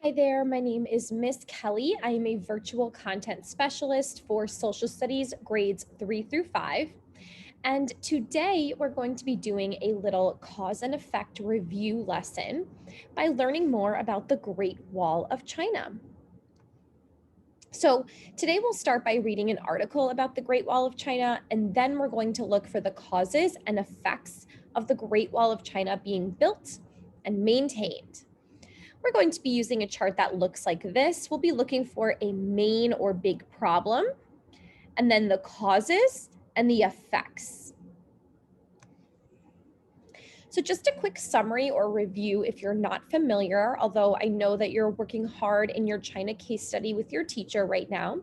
Hi there, my name is Miss Kelly. I am a virtual content specialist for social studies grades 3 through 5. And today we're going to be doing a little cause and effect review lesson by learning more about the Great Wall of China. So today we'll start by reading an article about the Great Wall of China, and then we're going to look for the causes and effects of the Great Wall of China being built and maintained. We're going to be using a chart that looks like this. We'll be looking for a main or big problem, and then the causes and the effects. So just a quick summary or review if you're not familiar, although I know that you're working hard in your China case study with your teacher right now.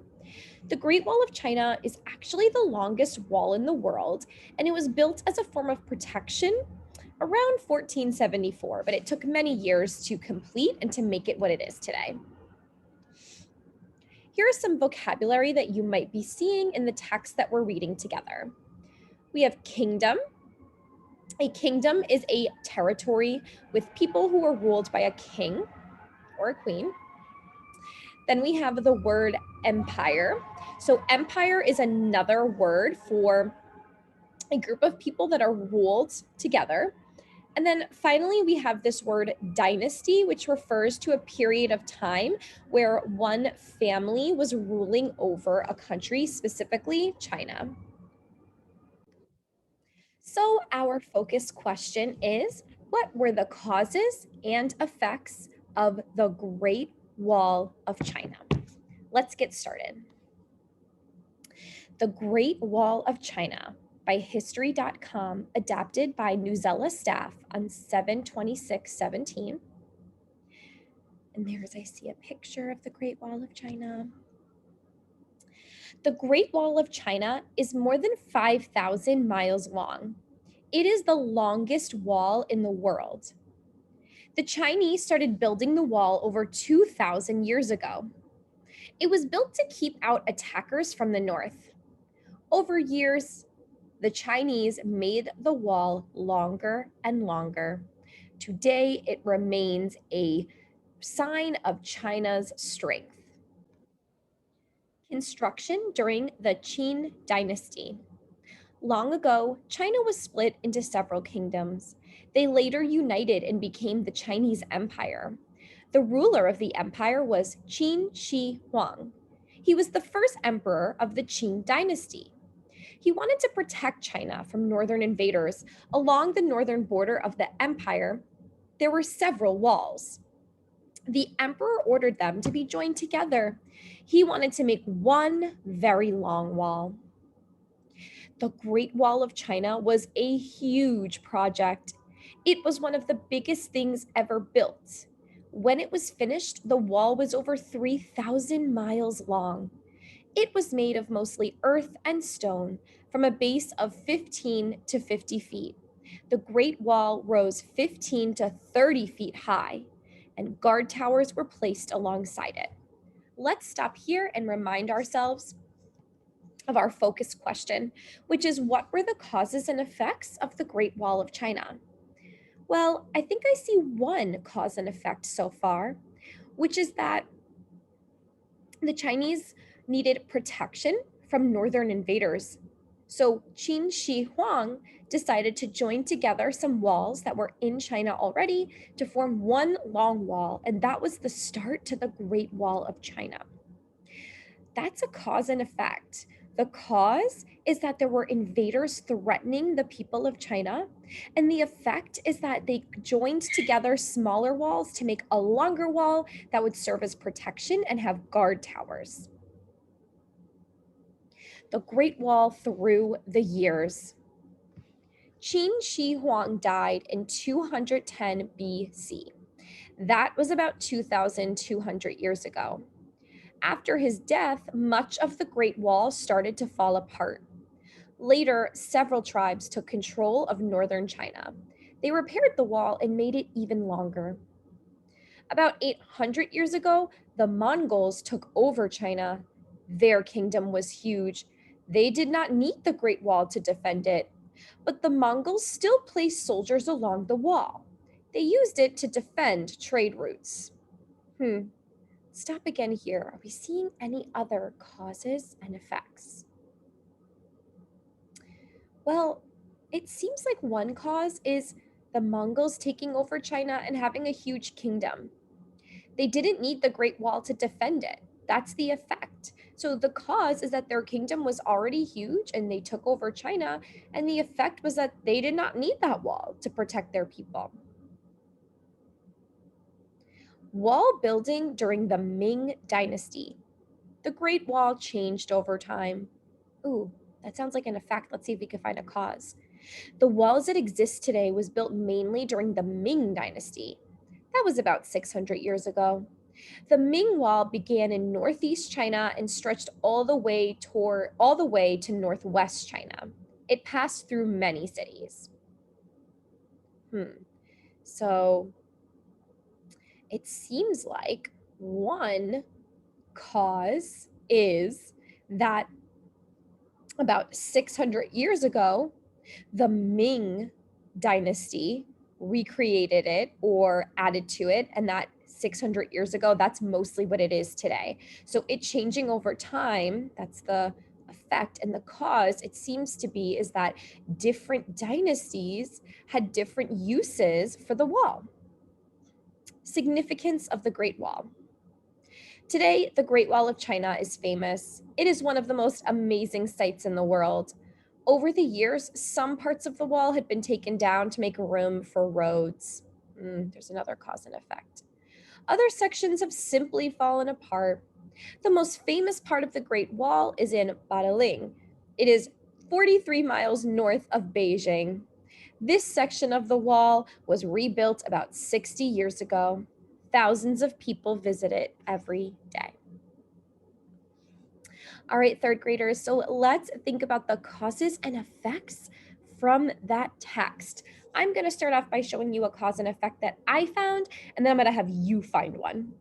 The Great Wall of China is actually the longest wall in the world, and it was built as a form of protection around 1474, but it took many years to complete and to make it what it is today. Here is some vocabulary that you might be seeing in the text that we're reading together. We have kingdom. A kingdom is a territory with people who are ruled by a king or a queen. Then we have the word empire. So empire is another word for a group of people that are ruled together. And then finally, we have this word dynasty, which refers to a period of time where one family was ruling over a country, specifically China. So our focus question is, what were the causes and effects of the Great Wall of China? Let's get started. The Great Wall of China by History.com, adapted by Newsella staff on 7/26/17. And I see a picture of the Great Wall of China. The Great Wall of China is more than 5,000 miles long. It is the longest wall in the world. The Chinese started building the wall over 2,000 years ago. It was built to keep out attackers from the north. Over years, the Chinese made the wall longer and longer. Today, it remains a sign of China's strength. Construction during the Qin Dynasty. Long ago, China was split into several kingdoms. They later united and became the Chinese Empire. The ruler of the empire was Qin Shi Huang. He was the first emperor of the Qin Dynasty. He wanted to protect China from northern invaders. Along the northern border of the empire, there were several walls. The emperor ordered them to be joined together. He wanted to make one very long wall. The Great Wall of China was a huge project. It was one of the biggest things ever built. When it was finished, the wall was over 3,000 miles long. It was made of mostly earth and stone from a base of 15 to 50 feet. The Great Wall rose 15 to 30 feet high, and guard towers were placed alongside it. Let's stop here and remind ourselves of our focus question, which is, what were the causes and effects of the Great Wall of China? Well, I think I see one cause and effect so far, which is that the Chinese needed protection from northern invaders. So Qin Shi Huang decided to join together some walls that were in China already to form one long wall, and that was the start to the Great Wall of China. That's a cause and effect. The cause is that there were invaders threatening the people of China, and the effect is that they joined together smaller walls to make a longer wall that would serve as protection and have guard towers. The Great Wall through the years. Qin Shi Huang died in 210 BC. That was about 2,200 years ago. After his death, much of the Great Wall started to fall apart. Later, several tribes took control of northern China. They repaired the wall and made it even longer. About 800 years ago, the Mongols took over China. Their kingdom was huge. They did not need the Great Wall to defend it, but the Mongols still placed soldiers along the wall. They used it to defend trade routes. Hmm. Stop again here. Are we seeing any other causes and effects? Well, it seems like one cause is the Mongols taking over China and having a huge kingdom. They didn't need the Great Wall to defend it. That's the effect. So the cause is that their kingdom was already huge and they took over China, and the effect was that they did not need that wall to protect their people. Wall building during the Ming Dynasty. The Great Wall changed over time. Ooh, that sounds like an effect. Let's see if we can find a cause. The walls that exist today was built mainly during the Ming Dynasty. That was about 600 years ago. The Ming Wall began in northeast China and stretched all the way to northwest China. It passed through many cities. So it seems like one cause is that about 600 years ago, the Ming Dynasty recreated it or added to it, and that 600 years ago, that's mostly what it is today. So it changing over time, that's the effect. And the cause, it seems to be, is that different dynasties had different uses for the wall. Significance of the Great Wall. Today, the Great Wall of China is famous. It is one of the most amazing sights in the world. Over the years, some parts of the wall had been taken down to make room for roads. There's another cause and effect. Other sections have simply fallen apart. The most famous part of the Great Wall is in Badaling. It is 43 miles north of Beijing. This section of the wall was rebuilt about 60 years ago. Thousands of people visit it every day. All right, third graders, so let's think about the causes and effects from that text. I'm going to start off by showing you a cause and effect that I found, and then I'm going to have you find one.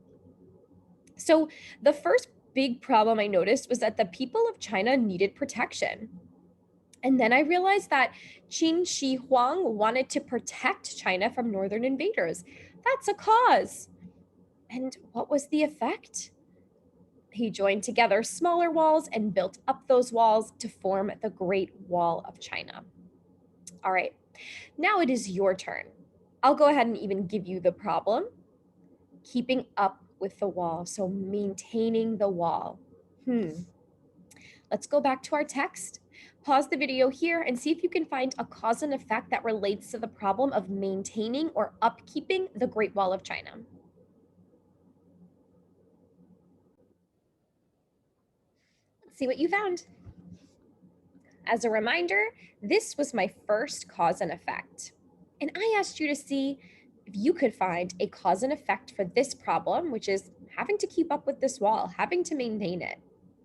So the first big problem I noticed was that the people of China needed protection. And then I realized that Qin Shi Huang wanted to protect China from northern invaders. That's a cause. And what was the effect? He joined together smaller walls and built up those walls to form the Great Wall of China. All right, now it is your turn. I'll go ahead and even give you the problem. Keeping up with the wall, so maintaining the wall. Let's go back to our text. Pause the video here and see if you can find a cause and effect that relates to the problem of maintaining or upkeeping the Great Wall of China. Let's see what you found. As a reminder, this was my first cause and effect. And I asked you to see if you could find a cause and effect for this problem, which is having to keep up with this wall, having to maintain it.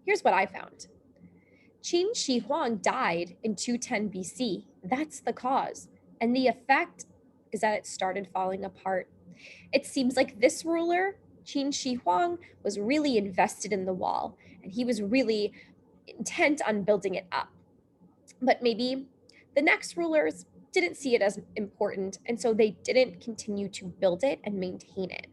Here's what I found. Qin Shi Huang died in 210 BC. That's the cause. And the effect is that it started falling apart. It seems like this ruler, Qin Shi Huang, was really invested in the wall, and he was really intent on building it up. But maybe the next rulers didn't see it as important, and so they didn't continue to build it and maintain it.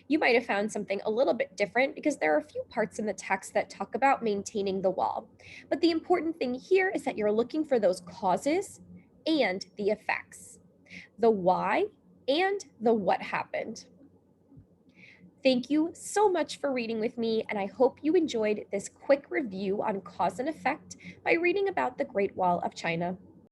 You might have found something a little bit different because there are a few parts in the text that talk about maintaining the wall. But the important thing here is that you're looking for those causes and the effects, the why and the what happened. Thank you so much for reading with me, and I hope you enjoyed this quick review on cause and effect by reading about the Great Wall of China.